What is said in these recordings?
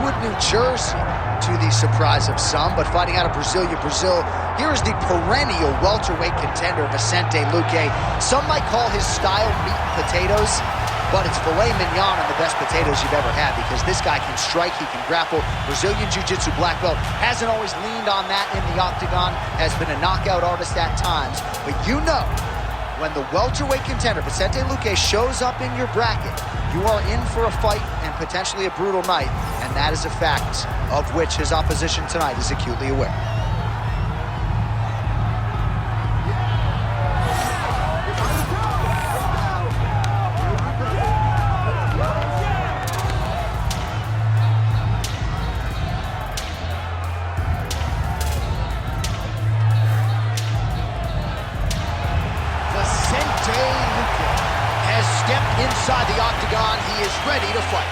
Lakewood, New Jersey, to the surprise of some, but fighting out of Brazil, here is the perennial welterweight contender, Vicente Luque. Some might call his style meat and potatoes, but it's filet mignon and the best potatoes you've ever had, because this guy can strike, he can grapple. Brazilian Jiu-Jitsu black belt, hasn't always leaned on that in the octagon, has been a knockout artist at times, but you know, when the welterweight contender, Vicente Luque, shows up in your bracket, you are in for a fight and potentially a brutal night, and that is a fact of which his opposition tonight is acutely aware. Stepped inside the octagon. He is ready to fight.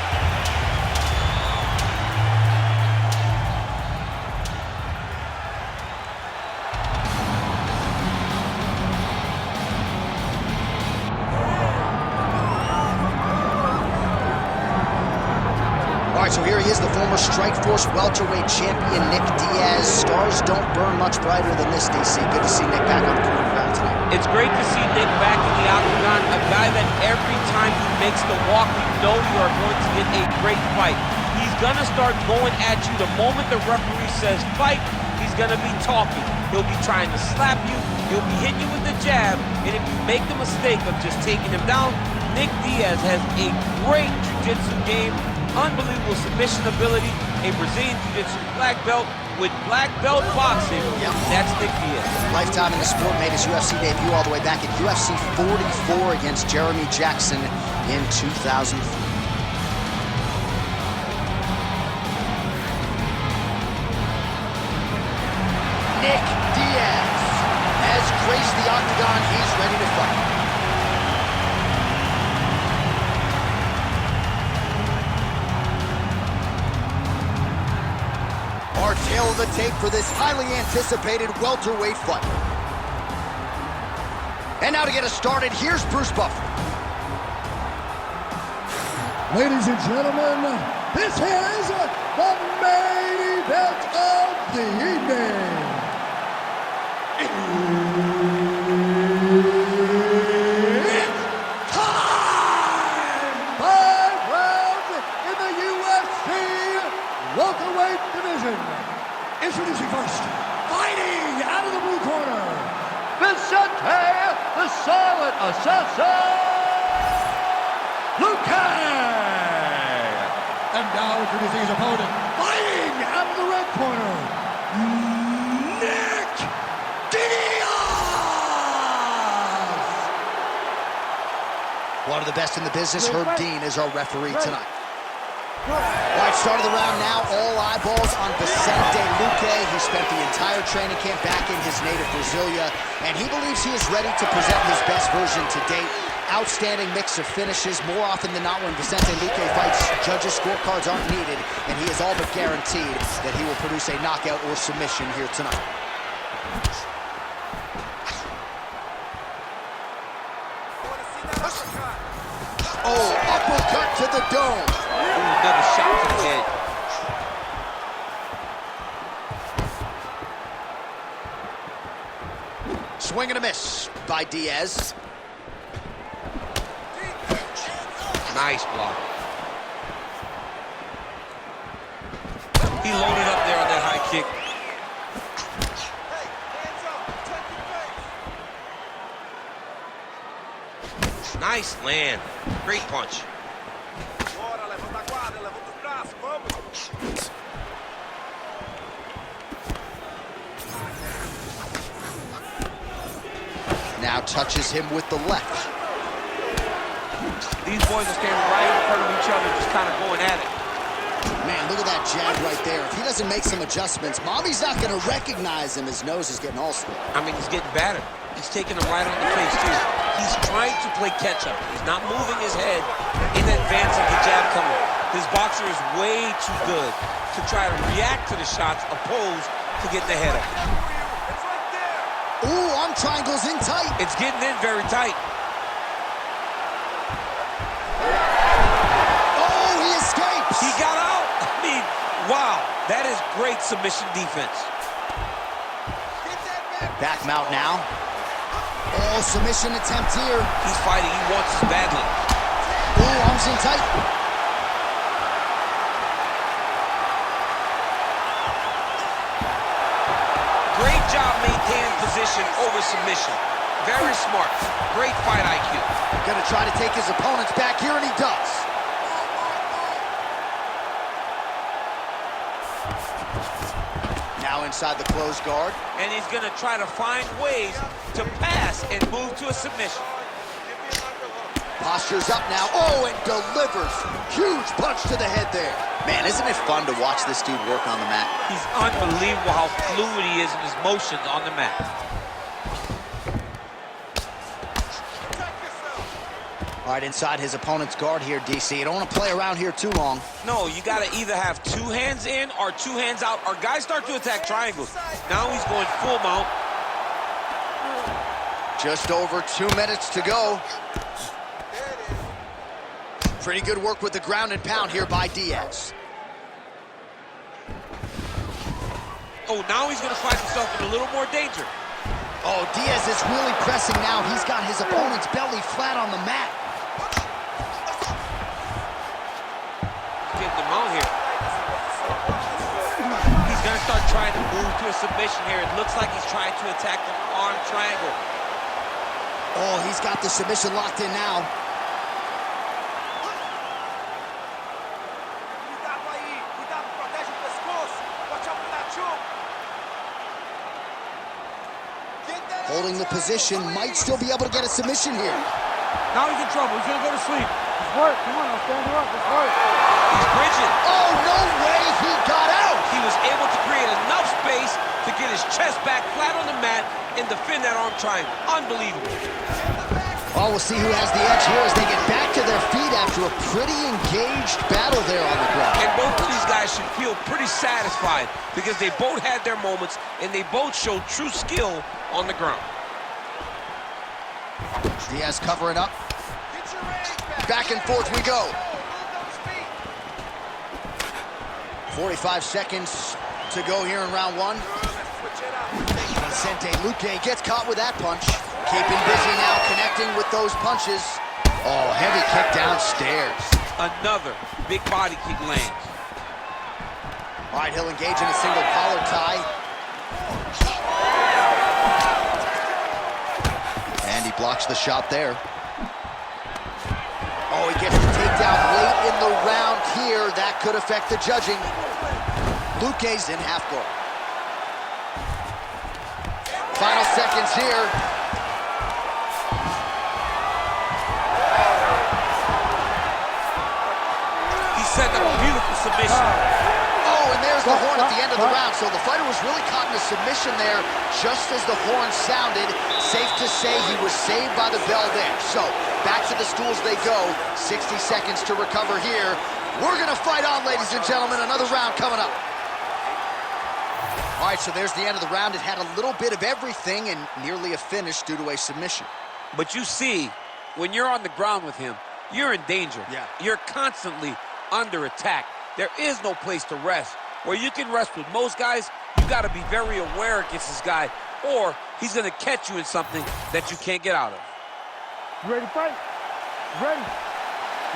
All right, so here he is, the former Strikeforce welterweight champion, Nick Diaz. Stars don't burn much brighter than this, DC. Good to see Nick back on the corner ground tonight. It's great to see Nick back in the octagon, a guy that every time he makes the walk, you know you are going to get a great fight. He's going to start going at you the moment the referee says fight. He's going to be talking. He'll be trying to slap you. He'll be hitting you with the jab. And if you make the mistake of just taking him down, Nick Diaz has a great jiu-jitsu game, unbelievable submission ability, a Brazilian jiu-jitsu black belt with black belt boxing. Yep. That's Nick Diaz. Lifetime in the sport, made his UFC debut all the way back at UFC 44 against Jeremy Jackson in 2003. Nick Diaz has graced the octagon. He's ready to fight. Our tail of the tape for this highly anticipated welterweight fight. And now to get us started, here's Bruce Buffer. Ladies and gentlemen, this is the main event of the evening. It's time! 5 rounds in the UFC welterweight division. Introducing first, fighting out of the blue corner, Vicente the Silent Assassin Luque. And now introducing his opponent, fighting out of the red corner, Nick Diaz. One of the best in the business, Herb Dean, is our referee tonight. All right, start of the round now. All eyeballs on Vicente Luque. He spent the entire training camp back in his native Brasilia, and he believes he is ready to present his best version to date. Outstanding mix of finishes. More often than not, when Vicente Luque fights, judges' scorecards aren't needed, and he is all but guaranteed that he will produce a knockout or submission here tonight. Oh, uppercut to the dome. Another shot to the head. Swing and a miss by Diaz. Nice block. He loaded up there on that high kick. Nice land. Great punch. Now touches him with the left. These boys are standing right in front of each other, just kind of going at it. Man, look at that jab right there. If he doesn't make some adjustments, Mommy's not going to recognize him. His nose is getting all split. I mean, he's getting battered. He's taking him right on the face, too. He's trying to play catch-up. He's not moving his head in advance of the jab coming. His boxer is way too good to try to react to the shots, opposed to get the head up. Ooh, arm triangle's in tight. It's getting in very tight. Oh, he escapes. He got out. I mean, Wow, that is great submission defense. Back mount now. Oh, submission attempt here. He's fighting, he wants this badly. Oh, arms in tight. Great job maintaining position over submission. Very smart. Great fight IQ. Gonna try to take his opponents back here, and he does. Now inside the closed guard. And he's gonna try to find ways to pass and move to a submission. Postures up now. Oh, and delivers. Huge punch to the head there. Man, isn't it fun to watch this dude work on the mat? He's unbelievable how fluid he is in his motions on the mat. All right, inside his opponent's guard here, DC. You don't want to play around here too long. No, you got to either have 2 hands in or 2 hands out. Our guys start to attack triangles. Now he's going full mount. Just over 2 minutes to go. Pretty good work with the ground and pound here by Diaz. Oh, now he's going to find himself in a little more danger. Oh, Diaz is really pressing now. He's got his opponent's belly flat on the mat. Getting him out here. He's going to start trying to move to a submission here. It looks like he's trying to attack the arm triangle. Oh, he's got the submission locked in now. Holding the position, might still be able to get a submission here. Now he's in trouble. He's going to go to sleep. Let's work. Come on, I'll stand you up. Let's work. He's bridging. Oh, no way he got out. He was able to create enough space to get his chest back flat on the mat and defend that arm triangle. Unbelievable. Well, we'll see who has the edge here as they get back to their feet after a pretty engaged battle there on the ground. And both of these guys should feel pretty satisfied because they both had their moments and they both showed true skill on the ground. Diaz covering up. Back and forth we go. 45 seconds to go here in round 1. Vicente Luque gets caught with that punch. Keeping busy now, connecting with those punches. Oh, heavy kick downstairs. Another big body kick lands. All right, he'll engage in a single collar tie. And he blocks the shot there. Oh, he gets the takedown late in the round here. That could affect the judging. Luque's in half guard. Final seconds here. He set up a beautiful submission. Oh, and there's the horn at the end of the round. So the fighter was really caught in a submission there just as the horn sounded. Safe to say he was saved by the bell there. So back to the stools they go. 60 seconds to recover here. We're going to fight on, ladies and gentlemen. Another round coming up. All right, so there's the end of the round. It had a little bit of everything and nearly a finish due to a submission. But you see, when you're on the ground with him, you're in danger. Yeah. You're constantly under attack. There is no place to rest. Where you can rest with most guys, you got to be very aware against this guy, or he's going to catch you in something that you can't get out of. You ready to fight? Ready.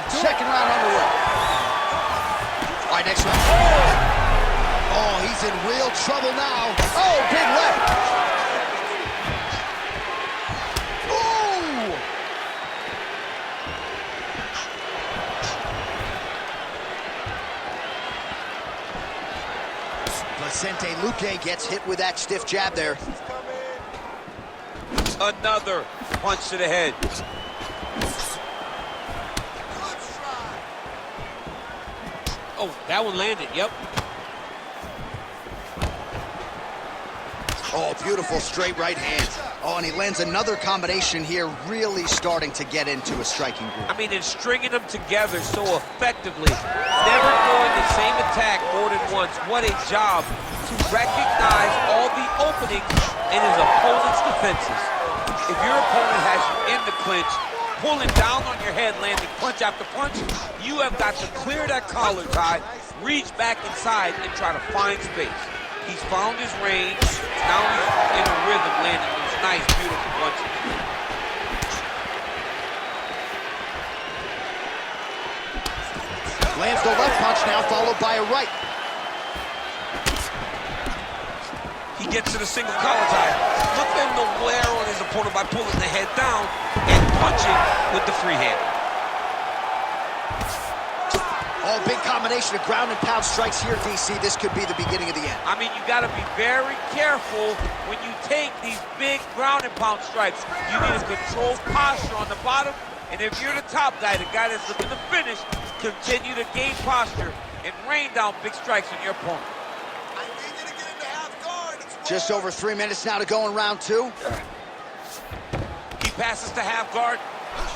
Second round underway. All right, next round. Oh, he's in real trouble now. Oh, big left. Ooh! Vicente Luque gets hit with that stiff jab there. Another punch to the head. Oh, that one landed, yep. Oh, beautiful straight right hand. Oh, and he lands another combination here, really starting to get into a striking groove. I mean, and stringing them together so effectively. Never throwing the same attack more than once. What a job to recognize all the openings in his opponent's defenses. If your opponent has you in the clinch, pulling down on your head, landing punch after punch. You have got to clear that collar tie, reach back inside, and try to find space. He's found his range. Now he's in a rhythm, landing those nice, beautiful punches. Lands the left punch now, followed by a right. He gets to the single collar tie. Look for him to wear on his opponent by pulling the head down and punching with the free hand. Oh, big combination of ground and pound strikes here, DC. This could be the beginning of the end. I mean, you got to be very careful when you take these big ground and pound strikes. You need a controlled posture on the bottom, and if you're the top guy, the guy that's looking to finish, continue to gain posture and rain down big strikes on your opponent. I need you to get into half guard. Just over 3 minutes now to go in round 2. He passes to half guard.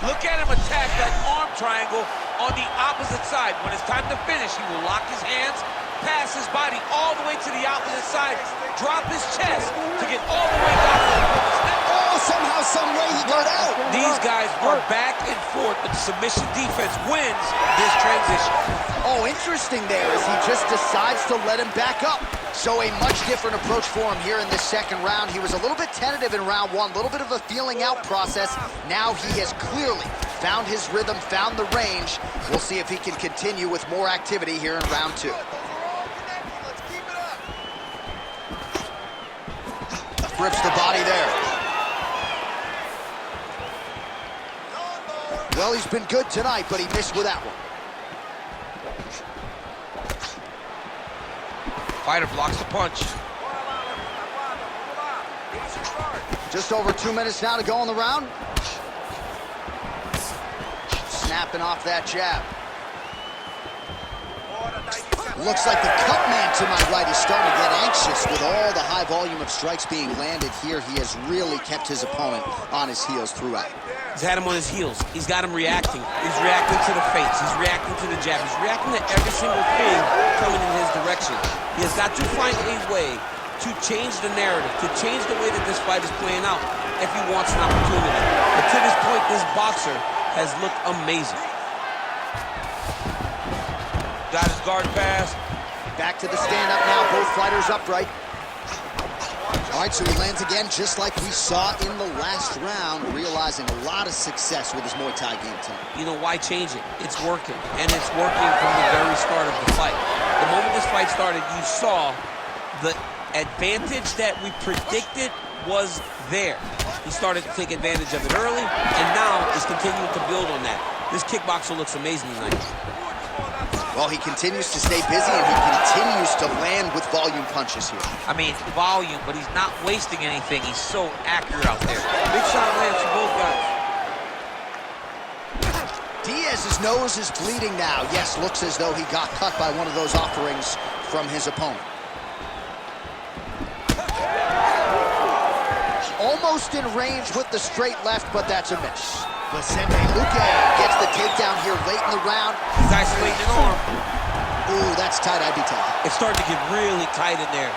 Look at him attack that arm triangle on the opposite side. When it's time to finish, he will lock his hands, pass his body all the way to the opposite side, drop his chest to get all the way down to the opponent's neck. Oh, somehow, some way he got out. These guys are back and forth, but the submission defense wins this transition. Oh, interesting there as he just decides to let him back up. So a much different approach for him here in this second round. He was a little bit tentative in round 1, a little bit of a feeling out process. Now he has clearly found his rhythm, found the range. We'll see if he can continue with more activity here in round 2. Grips the body there. Well, he's been good tonight, but he missed with that one. Fighter blocks the punch. Just over 2 minutes now to go in the round. Snapping off that jab. Looks like the cut man to my right is starting to get anxious with all the high volume of strikes being landed here. He has really kept his opponent on his heels throughout. He's had him on his heels. He's got him reacting. He's reacting to the feints. He's reacting to the jab. He's reacting to every single thing coming in his direction. He has got to find a way to change the narrative, to change the way that this fight is playing out if he wants an opportunity. But to this point, this boxer has looked amazing. Got his guard pass. Back to the stand-up now, both fighters upright. All right, so he lands again just like we saw in the last round, realizing a lot of success with his Muay Thai game tonight. You know, why change it? It's working, and it's working from the very start of the fight. The moment this fight started, you saw the advantage that we predicted was there. He started to take advantage of it early, and now is continuing to build on that. This kickboxer looks amazing tonight. Well, he continues to stay busy, and he continues to land with volume punches here. I mean, volume, but he's not wasting anything. He's so accurate out there. Big shot lands for both guys. Diaz's nose is bleeding now. Yes, looks as though he got cut by one of those offerings from his opponent. Almost in range with the straight left, but that's a miss. Vicente Luque gets the takedown here late in the round. He's isolating an arm. Ooh, that's tight, I'd be tight. It's starting to get really tight in there.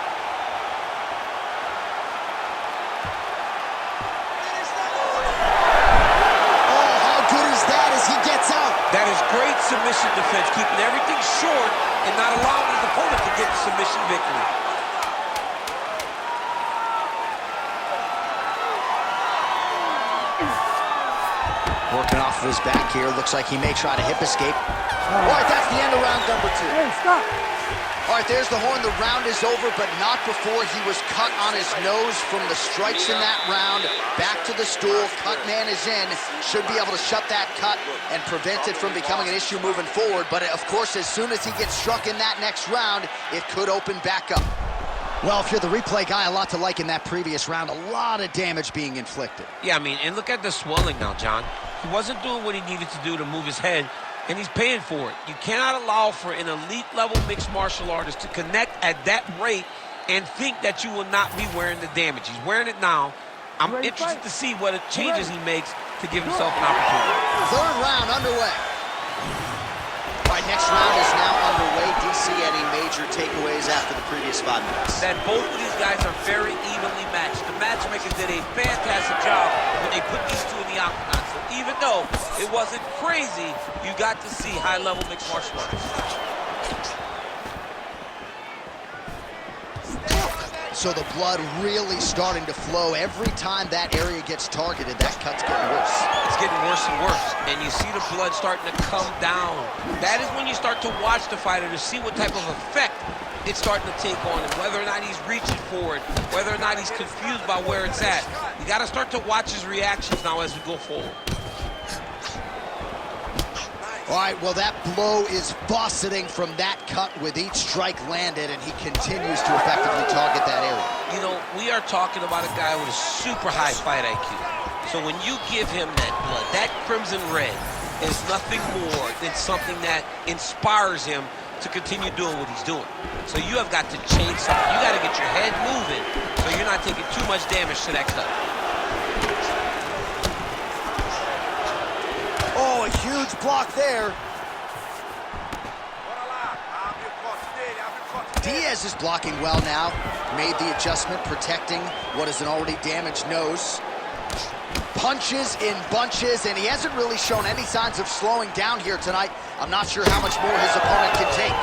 Oh, how good is that as he gets out? That is great submission defense, keeping everything short and not allowing his opponent to get the submission victory. Working off of his back here. Looks like he may try to hip escape. All right, that's the end of round number 2. Hey, stop. All right, there's the horn. The round is over, but not before he was cut on his nose from the strikes in that round. Back to the stool. Cut man is in. Should be able to shut that cut and prevent it from becoming an issue moving forward. But, of course, as soon as he gets struck in that next round, it could open back up. Well, if you're the replay guy, a lot to like in that previous round. A lot of damage being inflicted. Yeah, I mean, and look at the swelling now, John. He wasn't doing what he needed to do to move his head, and he's paying for it. You cannot allow for an elite-level mixed martial artist to connect at that rate and think that you will not be wearing the damage. He's wearing it now. I'm interested to see what changes he makes to give himself an opportunity. Third round underway. All right, next round is now underway. see any major takeaways after the previous 5 minutes. That both of these guys are very evenly matched. The matchmakers did a fantastic job when they put these two in the octagon. So even though it wasn't crazy, you got to see high-level mixed martial arts. So the blood really starting to flow. Every time that area gets targeted, that cut's getting worse. It's getting worse and worse. And you see the blood starting to come down. That is when you start to watch the fighter to see what type of effect it's starting to take on him, whether or not he's reaching for it, whether or not he's confused by where it's at. You got to start to watch his reactions now as we go forward. All right, well, that blow is fauceting from that cut with each strike landed, and he continues to effectively target that area. You know, we are talking about a guy with a super high fight IQ. So when you give him that blood, that crimson red is nothing more than something that inspires him to continue doing what he's doing. So you have got to change something. You got to get your head moving so you're not taking too much damage to that cut. Oh, a huge block there. Diaz is blocking well now. Made the adjustment, protecting what is an already damaged nose. Punches in bunches, and he hasn't really shown any signs of slowing down here tonight. I'm not sure how much more his opponent can take.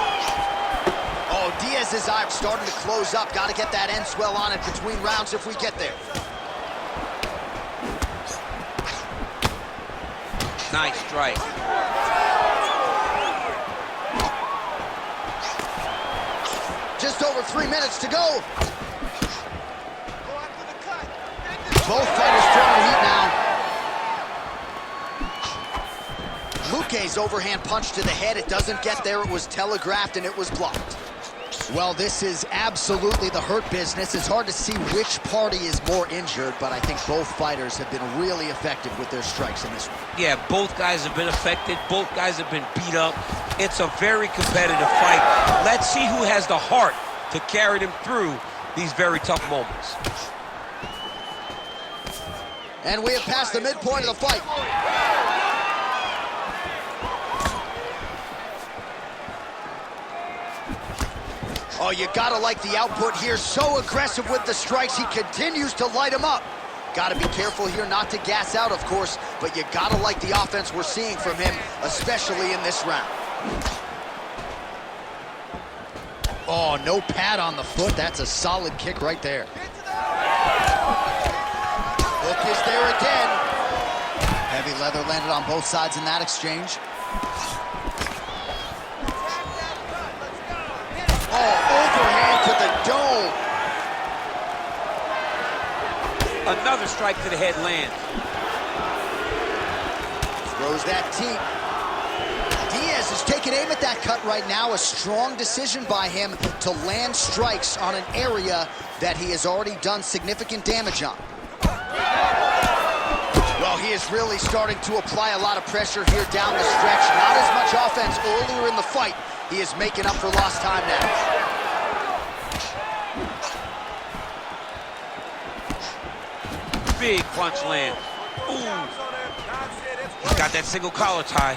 Oh, Diaz's eye starting to close up. Got to get that end swell on it between rounds if we get there. Nice strike. Just over 3 minutes to go. Both fighters throwing heat now. Luque's overhand punch to the head. It doesn't get there. It was telegraphed and it was blocked. Well, this is absolutely the hurt business. It's hard to see which party is more injured, but I think both fighters have been really effective with their strikes in this one. Yeah, both guys have been affected. Both guys have been beat up. It's a very competitive fight. Let's see who has the heart to carry them through these very tough moments. And we have passed the midpoint of the fight. Oh, you gotta like the output here. So aggressive with the strikes. He continues to light him up. Gotta be careful here not to gas out, of course, but you gotta like the offense we're seeing from him, especially in this round. Oh, no pad on the foot. That's a solid kick right there. Hook is there again. Heavy leather landed on both sides in that exchange. Oh, overhand to the dome. Another strike to the head lands. Throws that teep. Diaz is taking aim at that cut right now. A strong decision by him to land strikes on an area that he has already done significant damage on. Well, he is really starting to apply a lot of pressure here down the stretch. Not as much offense earlier in the fight. He is making up for lost time now. Big punch lands. Ooh. He's got that single collar tie.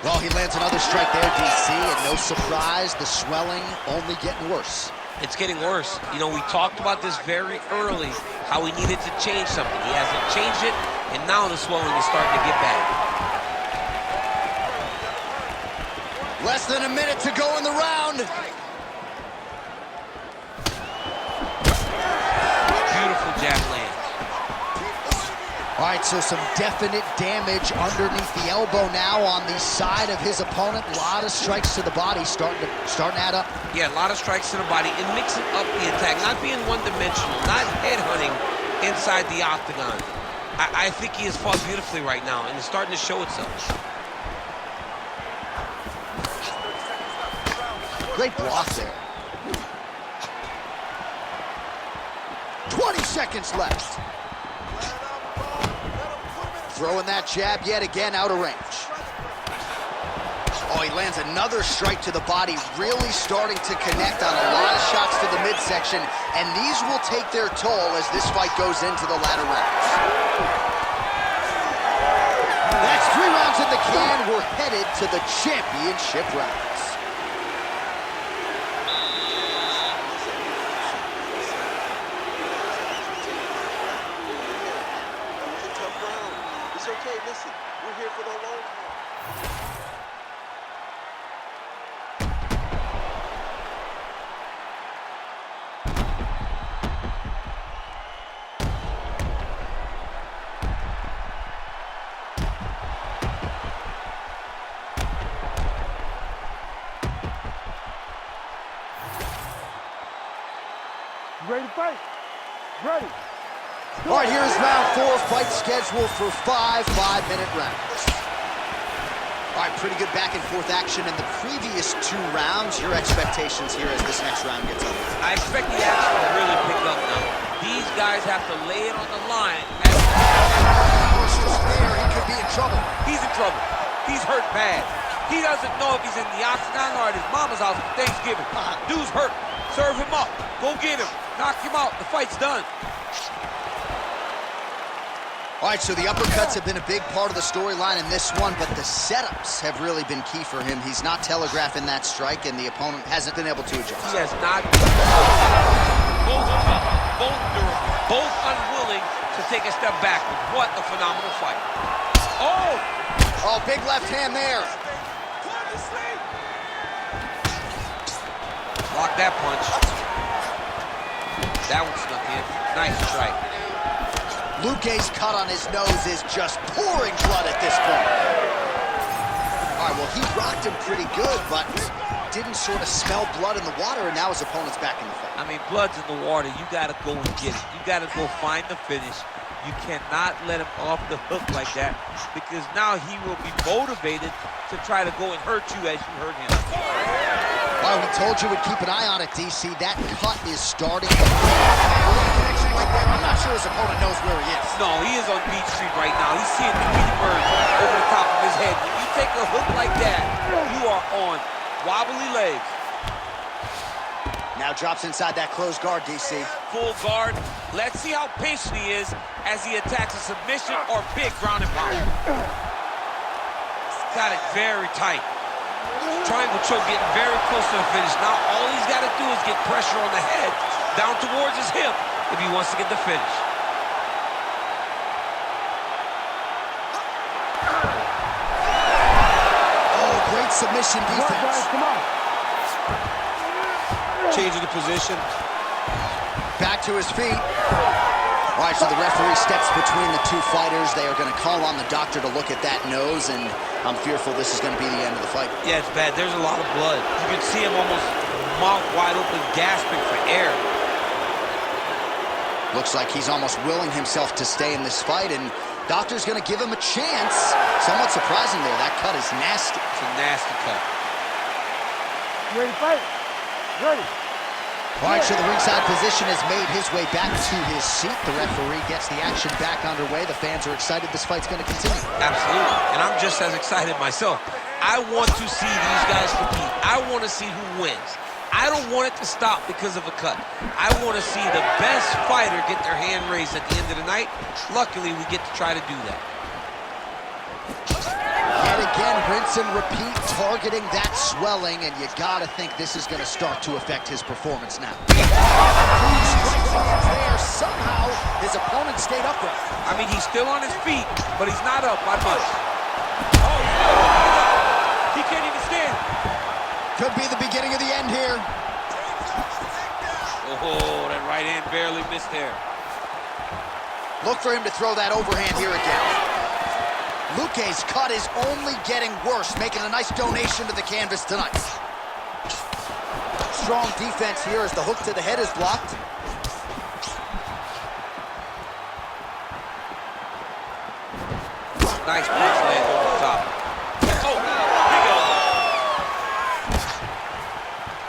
Well, he lands another strike there, DC, and no surprise, the swelling only getting worse. It's getting worse. You know, we talked about this very early, how he needed to change something. He hasn't changed it, and now the swelling is starting to get bad. Less than a minute to go in the round. Beautiful jab lands. All right, so some definite damage underneath the elbow now on the side of his opponent. A lot of strikes to the body starting to add up. Yeah, a lot of strikes to the body and mixing up the attack, not being one-dimensional, not headhunting inside the octagon. I think he has fought beautifully right now, and it's starting to show itself. Great block there. 20 seconds left. Throwing that jab yet again out of range. Oh, he lands another strike to the body, really starting to connect on a lot of shots to the midsection, and these will take their toll as this fight goes into the latter rounds. That's 3 rounds in the can. We're headed to the championship rounds. listen, we're here for the long haul. Ready to fight? Ready. All right, here's round 4, fight scheduled for 5 5-minute rounds. All right, pretty good back and forth action in the previous 2 rounds. Your expectations here as this next round gets underway? I expect the action to really pick up now. These guys have to lay it on the line. Power's just there, he could be in trouble. He's in trouble. He's hurt bad. He doesn't know if he's in the octagon or at his mama's house for Thanksgiving. Dude's hurt. Serve him up. Go get him. Knock him out. The fight's done. All right, so the uppercuts have been a big part of the storyline in this one, but the setups have really been key for him. He's not telegraphing that strike, and the opponent hasn't been able to adjust. He has not. Both unwilling to take a step backward. What a phenomenal fight. Oh, big left hand there. Block that punch. That one snuck in. Nice strike. Luque's cut on his nose is just pouring blood at this point. All right, well, he rocked him pretty good, but didn't sort of smell blood in the water, and now his opponent's back in the fight. I mean, blood's in the water. You got to go and get it. You got to go find the finish. You cannot let him off the hook like that, because now he will be motivated to try to go and hurt you as you hurt him. Well, we told you we'd keep an eye on it, DC. That cut is starting. I'm not sure his opponent knows where he is. No, he is on Beach Street right now. He's seeing the Tweety Bird over the top of his head. When you take a hook like that, you are on wobbly legs. Now drops inside that closed guard, DC. Full guard. Let's see how patient he is as he attacks a submission or big ground and pound. Got it very tight. Triangle choke getting very close to the finish. Now all he's got to do is get pressure on the head, down towards his hip, if he wants to get the finish. Oh, great submission defense. Guys, come on. Changing the position. Back to his feet. All right, so the referee steps between the 2 fighters. They are going to call on the doctor to look at that nose, and I'm fearful this is going to be the end of the fight. Yeah, it's bad. There's a lot of blood. You can see him almost mouth wide open, gasping for air. Looks like he's almost willing himself to stay in this fight, and doctor's going to give him a chance. Somewhat surprising there. That cut is nasty. It's a nasty cut. Ready to fight? Ready. All right, so the ringside position has made his way back to his seat. The referee gets the action back underway. The fans are excited this fight's going to continue. Absolutely, and I'm just as excited myself. I want to see these guys compete. I want to see who wins. I don't want it to stop because of a cut. I want to see the best fighter get their hand raised at the end of the night. Luckily, we get to try to do that. Yet again, rinse and repeat, targeting that swelling, and you gotta think this is gonna start to affect his performance now. There, somehow, his opponent stayed upright. I mean, he's still on his feet, but he's not up by much. Oh, he can't even stand. Could be the beginning of the end here. Oh, that right hand barely missed there. Look for him to throw that overhand here again. Luque's cut is only getting worse, making a nice donation to the canvas tonight. Strong defense here as the hook to the head is blocked. Nice punch land over the top. Oh, big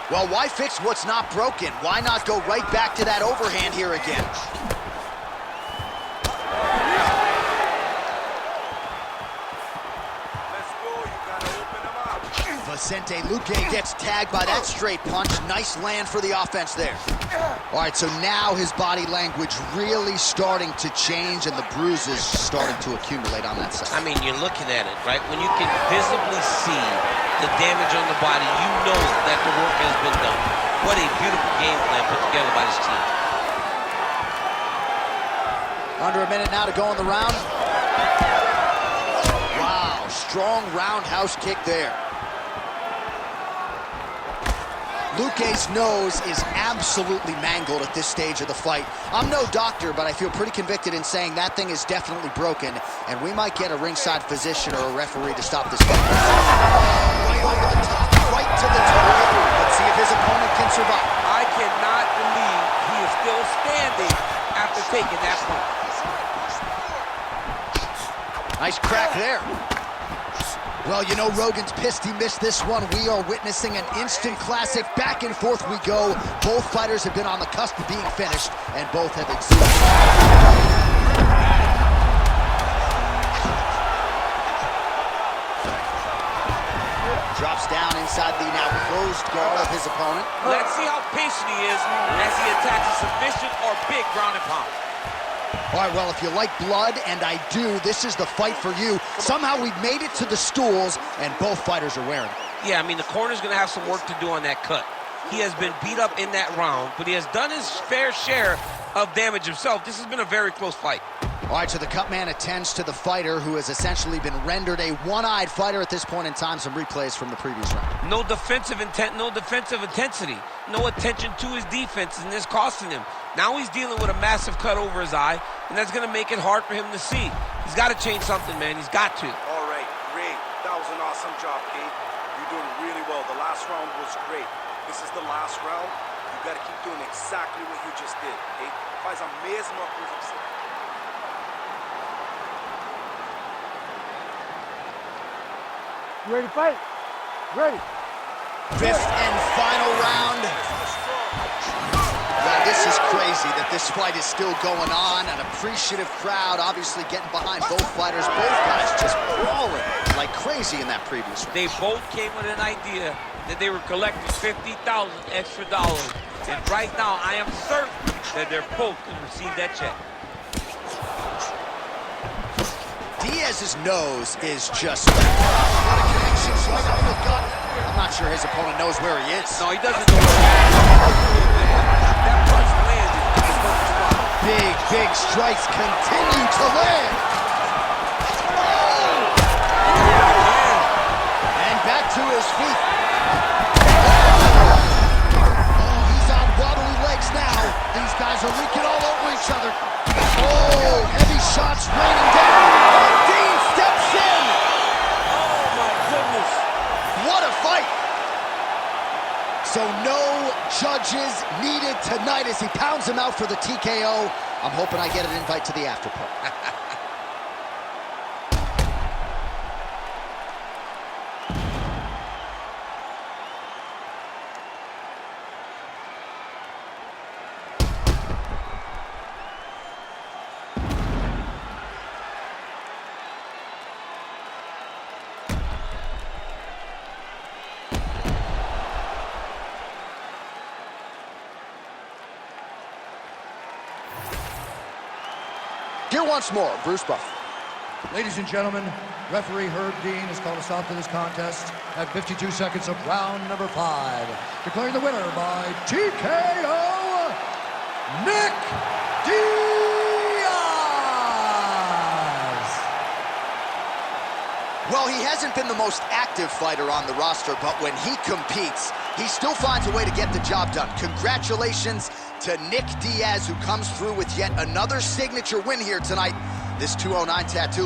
elbow. Well, why fix what's not broken? Why not go right back to that overhand here again? Vicente Luque gets tagged by that straight punch. Nice land for the offense there. All right, so now his body language really starting to change, and the bruises starting to accumulate on that side. I mean, you're looking at it, right? When you can visibly see the damage on the body, you know that the work has been done. What a beautiful game plan put together by this team. Under a minute now to go in the round. strong roundhouse kick there. Luque's nose is absolutely mangled at this stage of the fight. I'm no doctor, but I feel pretty convicted in saying that thing is definitely broken, and we might get a ringside physician or a referee to stop this fight. Right over the top, right to the toe. Let's see if his opponent can survive. I cannot believe he is still standing after taking that punch. Nice crack there. Well, you know, Rogan's pissed he missed this one. We are witnessing an instant classic. Back and forth we go. Both fighters have been on the cusp of being finished, and both have exuded. Drops down inside the now closed guard of his opponent. Let's see how patient he is as he attacks a submission or big ground and pound. All right, well, if you like blood, and I do, this is the fight for you. Somehow we've made it to the stools, and both fighters are wearing it. Yeah, I mean, the corner's going to have some work to do on that cut. He has been beat up in that round, but he has done his fair share of damage himself. This has been a very close fight. All right, so the cut man attends to the fighter who has essentially been rendered a one-eyed fighter at this point in time. Some replays from the previous round. No defensive intent, no defensive intensity, no attention to his defense, and this costing him. Now he's dealing with a massive cut over his eye, and that's going to make it hard for him to see. He's got to change something, man. He's got to. All right, Ray, that was an awesome job, Kate. You're doing really well. The last round was great. This is the last round. You got to keep doing exactly what you just did, Kate. Faz a mesma coisa que você. You ready to fight? Ready. Fifth and final round. Well, this is crazy that this fight is still going on. An appreciative crowd obviously getting behind both fighters. Both guys just brawling like crazy in that previous round. They both came with an idea that they were collecting $50,000 extra. And right now, I am certain that they're both going to receive that check. Diaz's nose is just what a connection right on the gut. I'm not sure his opponent knows where he is. No, he doesn't know where he is. That punch landed in the perfect spot. Big strikes continue to land. And back to his feet. Oh, he's on wobbly legs now. These guys are leaking all over each other. Oh, heavy shots raining down. Dean steps in. Oh, my goodness. What a fight. So no judges needed tonight as he pounds him out for the TKO. I'm hoping I get an invite to the after party. Here once more, Bruce Buffer. Ladies and gentlemen, referee Herb Dean has called a stop to this contest at 52 seconds of round number 5. Declaring the winner by TKO, Nick Diaz! Well, he hasn't been the most active fighter on the roster, but when he competes, he still finds a way to get the job done. Congratulations to Nick Diaz, who comes through with yet another signature win here tonight. This 209 tattoo